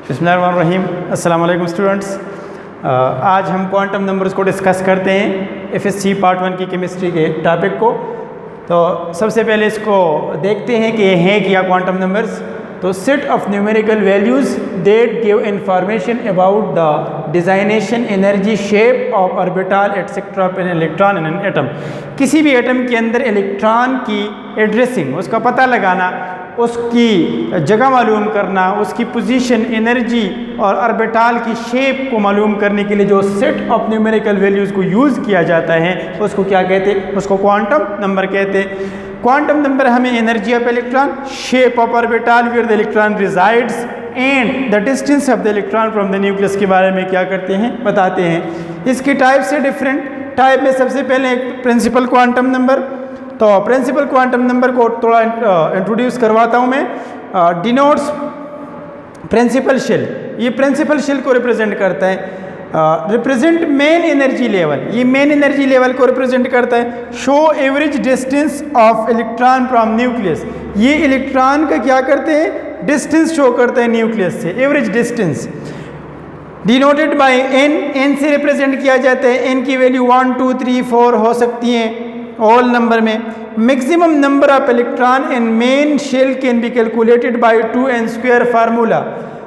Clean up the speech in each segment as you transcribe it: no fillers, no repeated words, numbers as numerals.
बिस्मिल्लाहिर्रहमानिर्रहीम। अस्सलाम वालेकुम स्टूडेंट्स। आज हम क्वांटम नंबर्स को डिस्कस करते हैं एफएससी पार्ट 1 की केमिस्ट्री के टॉपिक को। तो सबसे पहले इसको देखते हैं कि ये हैं क्या क्वांटम नंबर्स। तो set of numerical values that give information about the designation energy shape of orbital etcetera of an electron in an atom. किसी भी एटम के अंदर इलेक्ट्रॉन की एड्रेसिंग, उसका पता लगाना, उसकी जगह मालूम करना, उसकी पोजीशन, एनर्जी और ऑर्बिटल की शेप को मालूम करने के लिए जो सेट ऑफ न्यूमेरिकल वैल्यूज़ को यूज़ किया जाता है उसको क्या कहते हैं? उसको क्वांटम नंबर कहते हैं। क्वांटम नंबर हमें energy of electron, shape of orbital where the electron resides and the distance of the electron from the nucleus के बारे में क्या करते हैं? बताते हैं। इसके टाइप से डिफरेंट टाइप में सबसे पहले एक प्रिंसिपल क्वांटम नंबर। तो प्रिंसिपल क्वांटम नंबर को थोड़ा इंट्रोड्यूस करवाता हूँ मैं। Denotes principal shell. ये प्रिंसिपल शेल को रिप्रेजेंट करता है। रिप्रेजेंट मेन एनर्जी लेवल, ये मेन एनर्जी लेवल को रिप्रेजेंट करता है। Show average distance of electron from nucleus. ये इलेक्ट्रॉन का क्या करते हैं? डिस्टेंस शो करता है न्यूक्लियस से, average distance. Denoted by N, N से रिप्रेजेंट किया जाता है। एन की वैल्यू 1, 2, 3, 4 हो सकती है ऑल नंबर में। Maximum number of electron in main shell can be calculated by 2n² formula.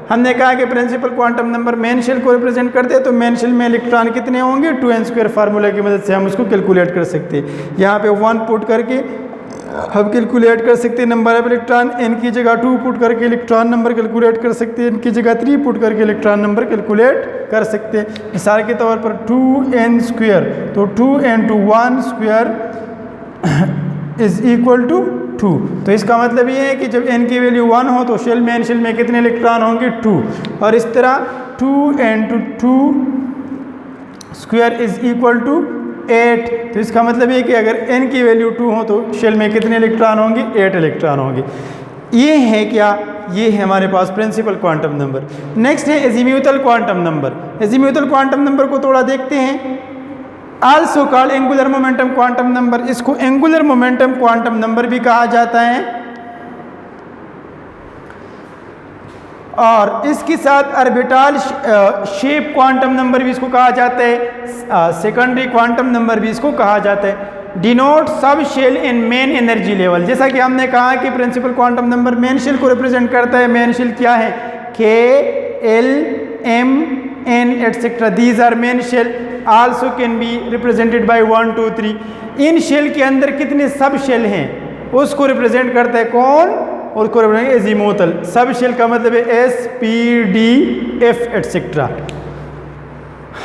हमने कहा कि principal quantum number main shell को रिप्रेजेंट करते हैं, तो मेन शेल में इलेक्ट्रॉन कितने होंगे? 2n² फार्मूला की मदद से हम उसको कैलकुलेट कर सकते हैं। यहाँ पे 1 पुट करके हम कैलकुलेट कर सकते हैं नंबर ऑफ इलेक्ट्रॉन। एन की जगह 2 पुट करके इलेक्ट्रॉन नंबर कैलकुलेट कर सकते हैं। एन की जगह 3 पुट करके इलेक्ट्रॉन नंबर कैलकुलेट कर सकते हैं। मिसाल के तौर पर 2n², तो 2 × 1² इज इक्वल टू 2। तो इसका मतलब ये है कि जब n की वैल्यू 1 हो तो मेन शेल में कितने इलेक्ट्रॉन होंगे? 2। और इस तरह 2 × 2² इज इक्वल टू 8। तो इसका मतलब ये कि अगर n की वैल्यू 2 हो तो शेल में कितने इलेक्ट्रॉन होंगे? 8 इलेक्ट्रॉन होंगे। ये है क्या? ये है हमारे पास प्रिंसिपल क्वांटम नंबर। नेक्स्ट है azimuthal quantum number. Azimuthal quantum number को थोड़ा देखते हैं। Also called angular momentum quantum number. इसको एंगुलर मोमेंटम क्वांटम नंबर भी कहा जाता है। और इसके साथ ऑर्बिटल शेप क्वांटम नंबर भी इसको कहा जाता है। सेकेंडरी क्वांटम नंबर भी इसको कहा जाता है। Denote sub shell in main energy level. जैसा कि हमने कहा कि principal quantum number main shell को रिप्रेजेंट करता है। मेन शेल क्या है? K, L, M, N etcetera, these are main shell. Also can be represented by 1, 2, 3। इन शेल के अंदर कितने सब शेल हैं उसको रिप्रेजेंट करता है कौन? उसको रिप्रेजेंट एजीमुथल। सब शेल का मतलब है S, P, D, F etcetera.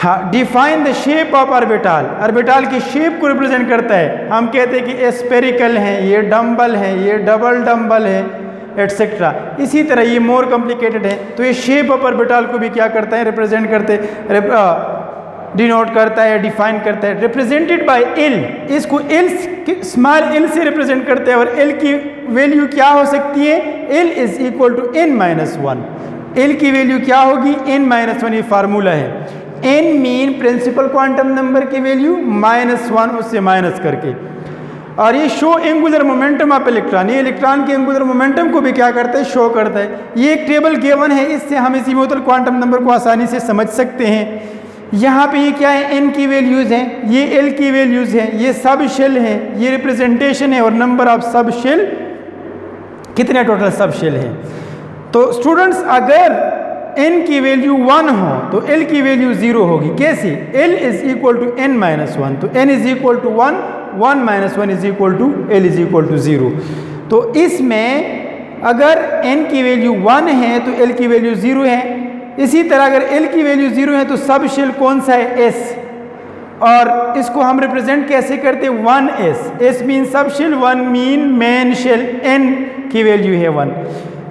हाँ, define the shape of orbital. Orbital की शेप को रिप्रेजेंट करता है। हम कहते हैं कि स्फेरिकल है, ये डम्बल है, ये डबल डम्बल है एटसेट्रा। इसी तरह ये मोर कॉम्प्लिकेटेड है। तो ये शेप ऑफ ऑर्बिटल को भी क्या करता है? रिप्रेजेंट करते डिनोट करता है, डिफाइन करता है। रिप्रेजेंटेड बाय एल, इसको एल स्मॉल एल से रिप्रेजेंट करते हैं। और एल की वैल्यू क्या हो सकती है? L is equal to n-1। L की वैल्यू क्या होगी? n-1। ये फार्मूला है। n mean principal quantum number की वैल्यू -1 उससे माइनस करके। और ये show angular momentum of electron. ये इलेक्ट्रॉन के एंगुलर मोमेंटम को भी क्या करता है? शो करता है। ये एक टेबल गिवन है, इससे हम एजीमुथल क्वांटम नंबर को आसानी से समझ सकते हैं। यहाँ पे ये क्या है? n की वैल्यूज़ हैं, ये l की वैल्यूज़ हैं, ये सब शेल हैं, ये रिप्रेजेंटेशन है। और नंबर ऑफ सब शेल कितने टोटल सब शेल हैं? तो स्टूडेंट्स अगर n की वैल्यू 1 हो तो l की वैल्यू 0 होगी। कैसे? l is equal to n-1। तो n is equal to 1, 1 - 1 is equal to l is equal to 0। तो इसमें अगर n की वैल्यू 1 है तो l की वैल्यू 0 है। इसी तरह अगर l की वैल्यू 0 है तो सब शेल कौन सा है? S। और इसको हम रिप्रेजेंट कैसे करते हैं? 1s। S mean sub shell, 1 mean main shell, n की वैल्यू है 1।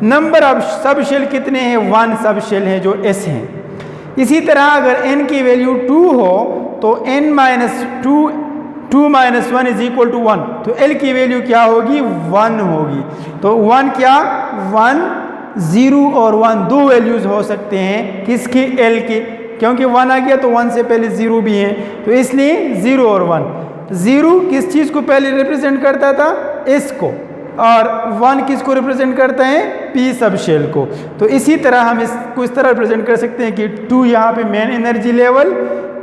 नंबर ऑफ सब शेल कितने हैं? 1 सब शेल हैं जो S हैं। इसी तरह अगर n की वैल्यू 2 हो तो n-2 - 1 इज इक्वल टू 1। तो l की वैल्यू क्या होगी? 1 होगी। तो 1 क्या? 1, 0 और 1 दो वैल्यूज़ हो सकते हैं किसकी? l की। क्योंकि 1 आ गया तो 1 से पहले 0 भी है, तो इसलिए 0 और 1। 0 किस चीज़ को पहले रिप्रेजेंट करता था? S को। और 1 किसको रिप्रेजेंट करते हैं, p सब शेल को। तो इसी तरह हम इसको इस तरह रिप्रेजेंट कर सकते हैं कि 2 यहाँ पे मेन एनर्जी लेवल,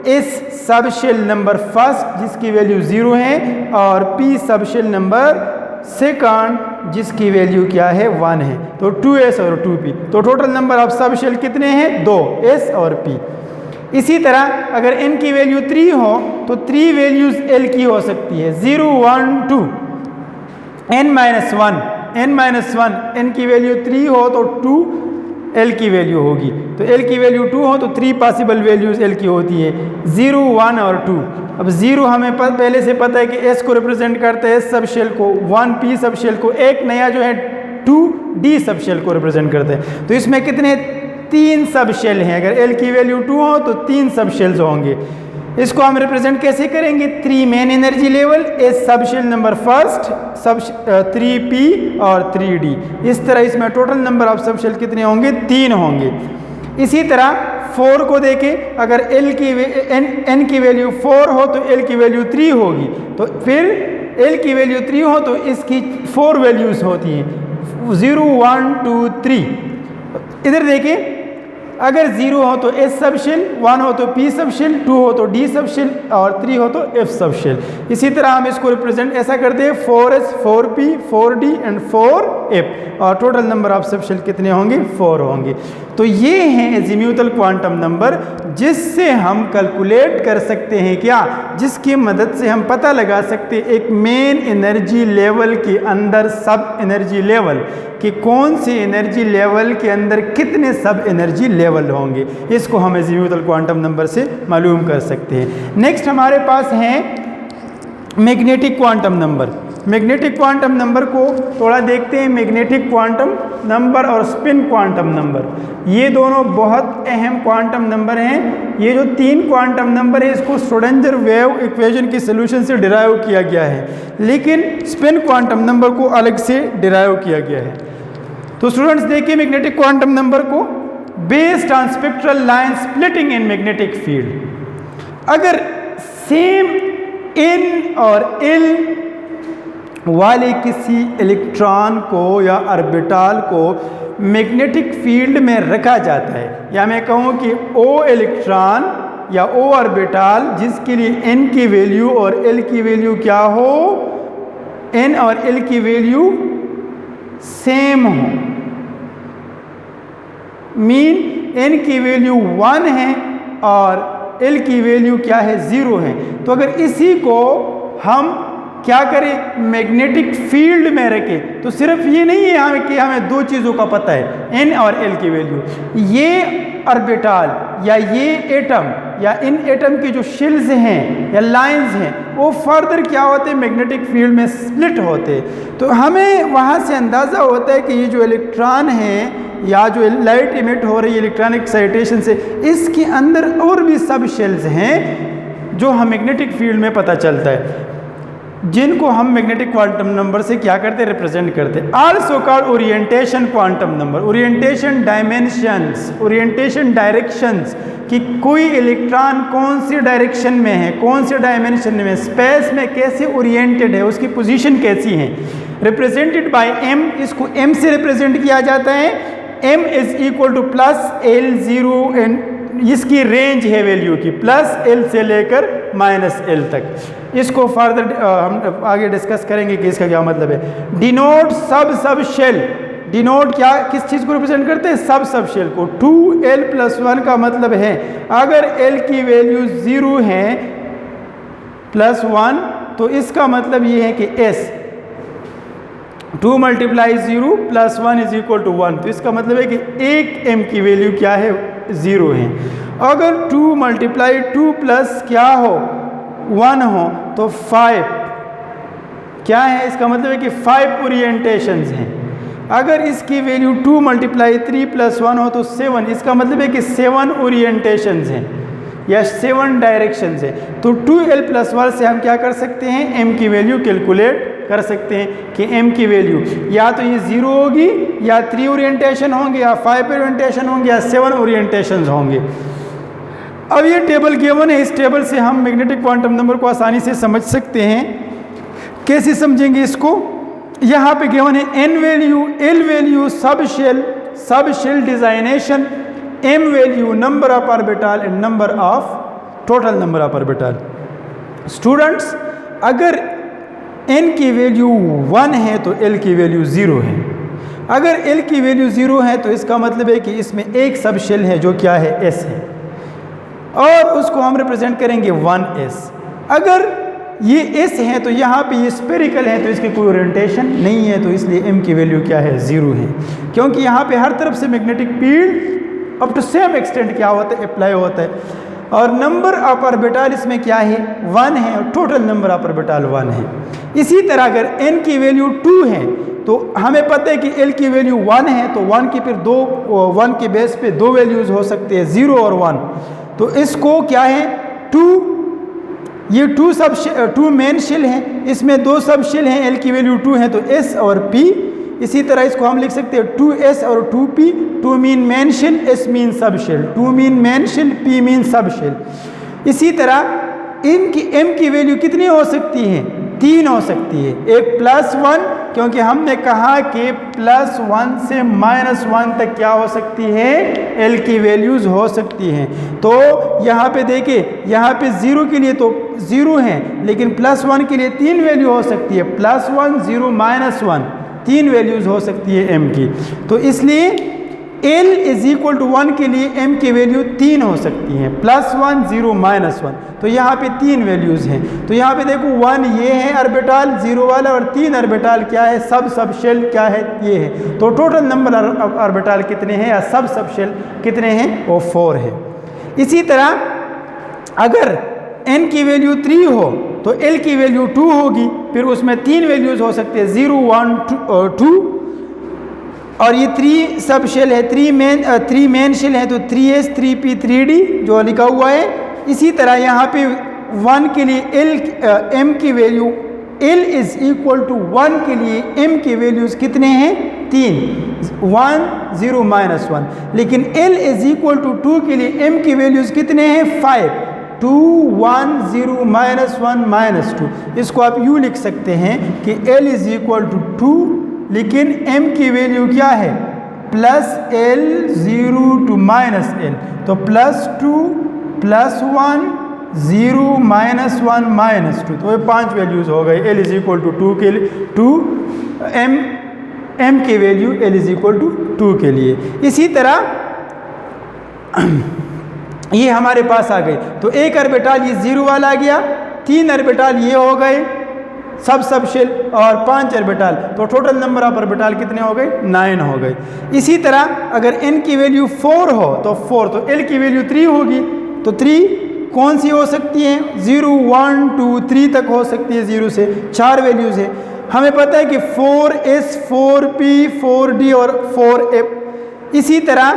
इस सब शेल नंबर फर्स्ट जिसकी वैल्यू 0 है, और p sub shell number second जिसकी वैल्यू क्या है 1 है। तो 2s और 2p, तो total number of sub shell कितने हैं, 2, s और p। इसी तरह अगर n की वैल्यू 3 हो तो 3 वैल्यूज l की हो सकती है, 0 1 2, n-1, n की वैल्यू 3 हो तो 2 l की वैल्यू होगी, तो l की वैल्यू 2 हो तो 3 पॉसिबल वैल्यूज l की होती है, 0 1 और 2। अब 0 हमें पहले से पता है कि s को रिप्रेजेंट करते हैं सब शेल को, 1 p सब शेल को, एक नया जो है 2 d सब शेल को रिप्रेजेंट करते हैं। तो इसमें कितने 3 सब शेल हैं, अगर l की वैल्यू 2 हो तो 3 सब शेल्स होंगे। इसको हम रिप्रेजेंट कैसे करेंगे, 3 main energy level, s sub shell number first, sub 3p और 3d। इस तरह इसमें total number of sub shell कितने होंगे, 3 होंगे। इसी तरह 4 को देखें, अगर n की वैल्यू 4 हो तो l की वैल्यू 3 होगी, तो फिर l की वैल्यू 3 हो तो इसकी 4 वैल्यूज होती हैं, 0 1 2 3। इधर देखें, अगर 0 हो तो s सब शेल, 1 हो तो p सब शेल, 2 हो तो d सब शेल और 3 हो तो f सब शेल। इसी तरह हम इसको रिप्रेजेंट ऐसा करते हैं 4s 4p 4d and 4f, और total number of sub shell कितने होंगे, 4 होंगे। तो ये हैं एजीम्यूथल क्वांटम नंबर जिससे हम कैलकुलेट कर सकते हैं क्या, जिसकी मदद से हम पता लगा सकते हैं एक मेन एनर्जी लेवल के अंदर सब एनर्जी लेवल कि कौन सी एनर्जी लेवल के अंदर कितने सब एनर्जी लेवल होंगे। इसको हम एजीम्यूथल क्वांटम नंबर से मालूम कर सकते हैं। नेक्स्ट हमारे पास है magnetic quantum number. Magnetic quantum number को थोड़ा देखते हैं। मैग्नेटिक क्वांटम नंबर और स्पिन क्वांटम नंबर, ये दोनों बहुत अहम क्वांटम नंबर हैं। ये जो 3 क्वांटम नंबर है इसको श्रोडिंगर वेव इक्वेशन की सोल्यूशन से डिराइव किया गया है, लेकिन स्पिन क्वांटम नंबर को अलग से डिराइव किया गया है। तो स्टूडेंट्स देखिए मैग्नेटिक क्वांटम नंबर को, based on spectral line splitting in magnetic field. अगर सेम n और l वाले किसी इलेक्ट्रॉन को या ऑर्बिटल को मैग्नेटिक फील्ड में रखा जाता है, या मैं कहूँ कि O इलेक्ट्रॉन या O ऑर्बिटल जिसके लिए n की वैल्यू और l की वैल्यू क्या हो, n और l की वैल्यू सेम हो, मीन n की वैल्यू 1 है और l की वैल्यू क्या है, 0 है। तो अगर इसी को हम क्या करें, मैग्नेटिक फील्ड में रखें, तो सिर्फ ये नहीं है हमें कि हमें 2 चीज़ों का पता है, n और l की वैल्यू। ये ऑर्बिटल या ये एटम या इन एटम की जो शेल्स हैं या लाइंस हैं वो फर्दर क्या होते हैं, मैग्नेटिक फील्ड में स्प्लिट होते हैं। तो हमें वहाँ से अंदाज़ा होता है कि ये जो इलेक्ट्रॉन है या जो लाइट इमिट हो रही है इलेक्ट्रॉनिक एक्साइटेशन से, इसके अंदर और भी सब शेल्स हैं जो हम मैग्नेटिक फील्ड में पता चलता है, जिनको हम मैग्नेटिक क्वांटम नंबर से क्या करते हैं, रिप्रेजेंट करते हैं। Also called orientation quantum number. Orientation dimensions, orientation directions, कि कोई इलेक्ट्रॉन कौन सी डायरेक्शन में है, कौन से डायमेंशन में, स्पेस में कैसे ओरिएंटेड है, उसकी पोजीशन कैसी है, रिप्रेजेंटेड बाय m। इसको m से रिप्रेजेंट किया जाता है। m is equal two plus L0 and इसकी रेंज है वैल्यू की, प्लस L से लेकर माइनस L तक। इसको फर्दर हम आगे डिस्कस करेंगे कि इसका क्या मतलब है। डिनोट सब शेल, डिनोट क्या, किस चीज़ को रिप्रेजेंट करते हैं, सब शेल को। 2l+1 का मतलब है अगर l की वैल्यू 0 है +1 तो इसका मतलब ये है कि s 2 × 0 + 1 = 1, तो इसका मतलब है कि एक m की वैल्यू क्या है, 0 है। अगर 2 × 2 प्लस क्या हो 1 हो तो 5 क्या है, इसका मतलब है कि 5 ओरिएंटेशंस हैं। अगर इसकी वैल्यू 2 × 3 + 1 हो तो 7, इसका मतलब है कि 7 ओरिएंटेशंस हैं या 7 डायरेक्शंस हैं। तो 2l+1 से हम क्या कर सकते हैं, m की वैल्यू कैलकुलेट कर सकते हैं कि m की वैल्यू या तो ये 0 होगी या 3 ओरिएंटेशन होंगे या 5 ओरिएंटेशन होंगे या 7 ओरिएंटेशन होंगे। अब ये टेबल गिवन है, इस टेबल से हम मैग्नेटिक क्वांटम नंबर को आसानी से समझ सकते हैं। कैसे समझेंगे इसको, यहाँ पे गिवन है n value, l value, sub shell designation, m value, number of orbital and number of total number of orbital. Students, अगर n की वैल्यू 1 है तो l की वैल्यू 0 है। अगर l की वैल्यू 0 है तो इसका मतलब है कि इसमें एक सब शेल है जो क्या है, s है, और उसको हम रिप्रेजेंट करेंगे 1s। अगर ये s है तो यहाँ पे ये स्फेरिकल है तो इसकी कोई ओरिएंटेशन नहीं है, तो इसलिए m की वैल्यू क्या है, 0 है, क्योंकि यहाँ पे हर तरफ से magnetic field up to same extent क्या होता है, अप्लाई होता है। और नंबर ऑफ ऑर्बिटल इसमें क्या है, 1 है, और टोटल नंबर ऑफ ऑर्बिटल 1 है। इसी तरह अगर n की वैल्यू 2 है तो हमें पता है कि l की वैल्यू 1 है, तो 1 की फिर 1 के बेस पे 2 वैल्यूज हो सकते हैं, 0 और 1। तो इसको क्या है, 2, ये 2 मेन शेल हैं, इसमें 2 सब शेल हैं, l की वैल्यू 2 है तो s और p। इसी तरह इसको हम लिख सकते हैं 2s और 2p, 2 mean main shell, s mean sub shell, 2 mean main shell, p mean sub shell. इसी तरह m की वैल्यू कितनी हो सकती है, 3 हो सकती है, एक +1, क्योंकि हमने कहा कि +1 से -1 तक क्या हो सकती है, l की वैल्यूज हो सकती हैं। तो यहाँ पे देखिए, यहाँ पे 0 के लिए तो 0 है, लेकिन +1 के लिए 3 वैल्यू हो सकती है, +1 0 -1, 3 वैल्यूज हो सकती है m की। तो इसलिए l = 1 के लिए m की वैल्यू 3 हो सकती है, +1 0 -1, तो यहाँ पे 3 वैल्यूज हैं। तो यहाँ पे देखो 1 ये है ऑर्बिटल 0 वाला, और 3 ऑर्बिटल क्या है, सब शेल क्या है, ये है। तो टोटल नंबर ऑर्बिटल कितने हैं, या सब शेल कितने हैं, वो 4 है। इसी तरह अगर n की वैल्यू 3 हो तो l की वैल्यू 2 होगी, फिर उसमें 3 वैल्यूज हो सकते हैं, 0 1 2, और ये 3 सब शेल है, 3 मेन शेल है, तो 3s 3p 3d जो लिखा हुआ है। इसी तरह यहाँ पे 1 के लिए m की वैल्यू, l = 1 के लिए m की वैल्यूज कितने हैं, 3, 1 0 -1, लेकिन l = 2 के लिए m की वैल्यूज कितने हैं, 5, 2 1 0 -1 -2। इसको आप यूँ लिख सकते हैं कि l = 2, लेकिन m की वैल्यू क्या है, +l 0 to -l, तो +2 +1 0 -1 -2, तो ये 5 वैल्यूज हो गए। l = 2 के लिए 2, m की वैल्यू l = 2 के लिए। इसी तरह ये हमारे पास आ गई, तो एक ऑर्बिटल ये 0 वाला आ गया, 3 ऑर्बिटल ये हो गए सब शेल, और 5 ऑर्बिटल, तो टोटल नंबर ऑफ ऑर्बिटल कितने हो गए, 9 हो गए। इसी तरह अगर n की वैल्यू 4 हो तो 4, तो l की वैल्यू 3 होगी, तो 3 कौन सी हो सकती है, 0 1 2 3 तक हो सकती है, 0 से 4 वैल्यूज है। हमें पता है कि 4s 4p 4d और 4f। इसी तरह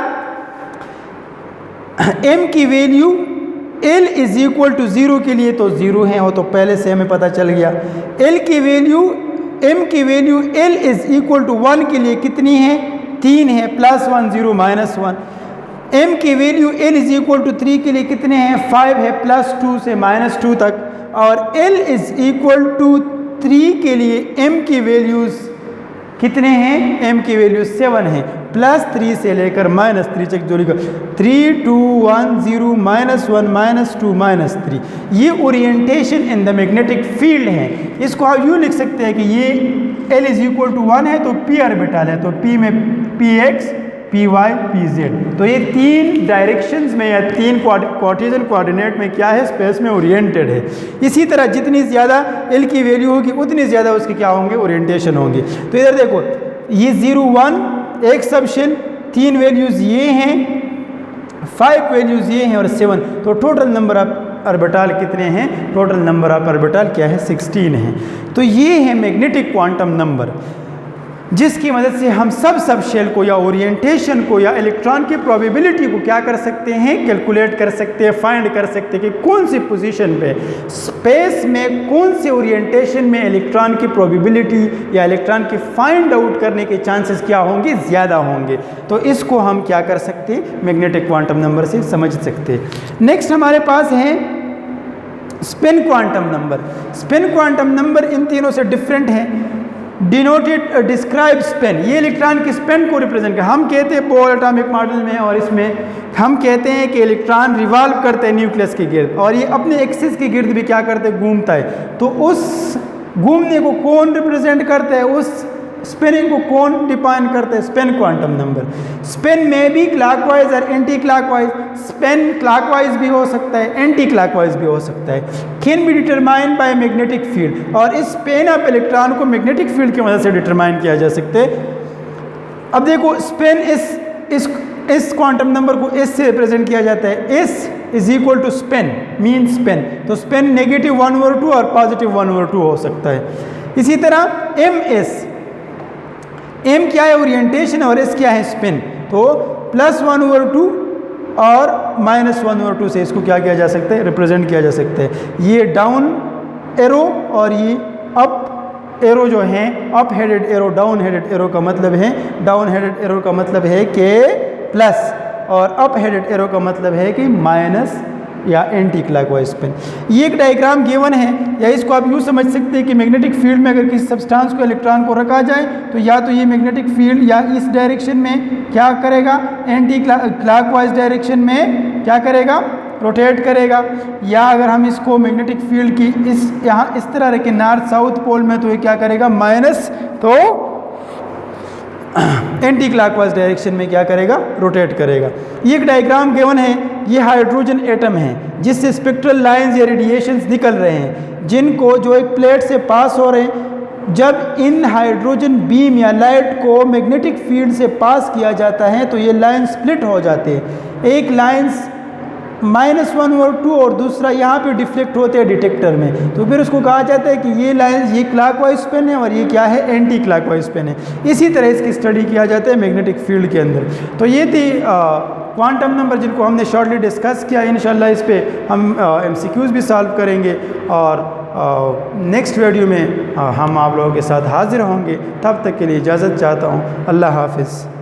m की वैल्यू l = 0 के लिए तो 0 है, वो तो पहले से हमें पता चल गया। m की वैल्यू l = 1 के लिए कितनी है, 3 है, +1 0 -1। m की वैल्यू l = 3 के लिए कितने हैं, 5 है, +2 से -2 तक। और l = 3 के लिए m की वैल्यूज कितने हैं, m की वैल्यू 7 है, +3 से लेकर -3 तक जो लिखा, 3 2 1 0 -1 -2 -3। ये orientation in the magnetic field है। इसको आप यूँ लिख सकते हैं कि ये l = 1 है तो p ऑर्बिटल है, तो p में px py pz, तो ये 3 डायरेक्शंस में या 3 कार्टेशियन कोऑर्डिनेट में क्या है, स्पेस में ओरिएंटेड है। इसी तरह जितनी ज़्यादा l की वैल्यू होगी उतनी ज़्यादा उसके क्या होंगे, ओरिएंटेशन होंगे। तो इधर देखो, ये 0 1 एक सब शेल, 3 वैल्यूज़ ये हैं, 5 वैल्यूज़ ये हैं और 7, तो टोटल नंबर ऑफ ऑर्बिटल कितने हैं, टोटल नंबर ऑफ ऑर्बिटल क्या है, 16 है। तो ये है मैग्नेटिक क्वांटम नंबर, जिसकी मदद से हम सब शेल को या ओरिएंटेशन को या इलेक्ट्रॉन की प्रोबेबिलिटी को क्या कर सकते हैं, कैलकुलेट कर सकते हैं, फाइंड कर सकते हैं कि कौन सी पोजीशन पे स्पेस में कौन से ओरिएंटेशन में इलेक्ट्रॉन की प्रोबेबिलिटी या इलेक्ट्रॉन की फाइंड आउट करने के चांसेस क्या होंगे, ज़्यादा होंगे। तो इसको हम क्या कर सकते हैं, मैग्नेटिक क्वांटम नंबर से समझ सकते हैं। नेक्स्ट हमारे पास है spin quantum number. Spin quantum number in तीनों से डिफरेंट है। डिनोटेड डिस्क्राइब स्पिन, ये इलेक्ट्रॉन के स्पिन को रिप्रेजेंट कर, हम कहते हैं बोर एटॉमिक मॉडल में और इसमें हम कहते हैं कि इलेक्ट्रॉन रिवॉल्व करते हैं न्यूक्लियस के गिर्द और ये अपने एक्सिस के गिर्द भी क्या करते हैं, घूमता है। तो उस घूमने को कौन रिप्रेजेंट करता है, उस स्पिनिंग को कौन डिफाइन करते हैं, स्पिन क्वांटम नंबर। स्पिन में भी क्लॉकवाइज और एंटी क्लॉकवाइज, स्पिन क्लॉकवाइज भी हो सकता है, एंटी क्लॉकवाइज भी हो सकता है, can be determine by magnetic field, और इस स्पिन ऑफ इलेक्ट्रॉन को मैग्नेटिक फील्ड की मदद से डिटरमाइन किया जा सकता है। अब देखो स्पिन इस क्वांटम नंबर को एस से रिप्रेजेंट किया जाता है, S is equal to spin mean spin, तो स्पिन नेगेटिव 1/2 और पॉजिटिव 1/2 हो सकता है। इसी तरह एम एस, एम क्या है, ओरिएंटेशन, और एस क्या है, स्पिन, तो +1/2 और -1/2 से इसको क्या किया जा सकता है, रिप्रेजेंट किया जा सकता है। ये डाउन एरो और ये अप एरो जो हैं, up headed arrow down headed arrow का मतलब है, डाउन हेडेड एरो का मतलब है कि प्लस और अप हेडेड एरो का मतलब है कि माइनस या एंटी क्लॉकवाइज स्पिन। ये एक डायग्राम गिवन है, या इसको आप यूँ समझ सकते हैं कि मैग्नेटिक फील्ड में अगर किसी सब्सटेंस को इलेक्ट्रॉन को रखा जाए तो या तो ये मैग्नेटिक फील्ड या इस डायरेक्शन में क्या करेगा, एंटी क्लॉकवाइज डायरेक्शन में क्या करेगा, रोटेट करेगा, या अगर हम इसको मैग्नेटिक फील्ड की इस यहाँ इस तरह रखें नॉर्थ साउथ पोल में तो ये क्या करेगा, माइनस, तो एंटी क्लॉकवाइज डायरेक्शन में क्या करेगा, रोटेट करेगा। ये एक डायग्राम गिवन है, ये हाइड्रोजन एटम है जिससे स्पेक्ट्रल लाइंस या रेडिएशंस निकल रहे हैं, जिनको जो एक प्लेट से पास हो रहे हैं। जब इन हाइड्रोजन बीम या लाइट को मैग्नेटिक फील्ड से पास किया जाता है तो ये लाइन स्प्लिट हो जाते हैं, एक लाइंस -1/2 और दूसरा यहाँ पे डिफ्लेक्ट होते हैं डिटेक्टर में, तो फिर उसको कहा जाता है कि ये लाइन ये क्लॉकवाइज स्पिन है और ये क्या है, एंटी क्लॉकवाइज स्पिन है। इसी तरह इसकी स्टडी किया जाता है मैग्नेटिक फील्ड के अंदर। तो ये थी क्वांटम नंबर जिनको हमने शॉर्टली डिस्कस किया। इंशाल्लाह इस पे हम MCQs भी सॉल्व करेंगे और नेक्स्ट वीडियो में हम आप लोगों के साथ हाजिर होंगे। तब तक के लिए इजाज़त चाहता हूँ। अल्लाह हाफिज़।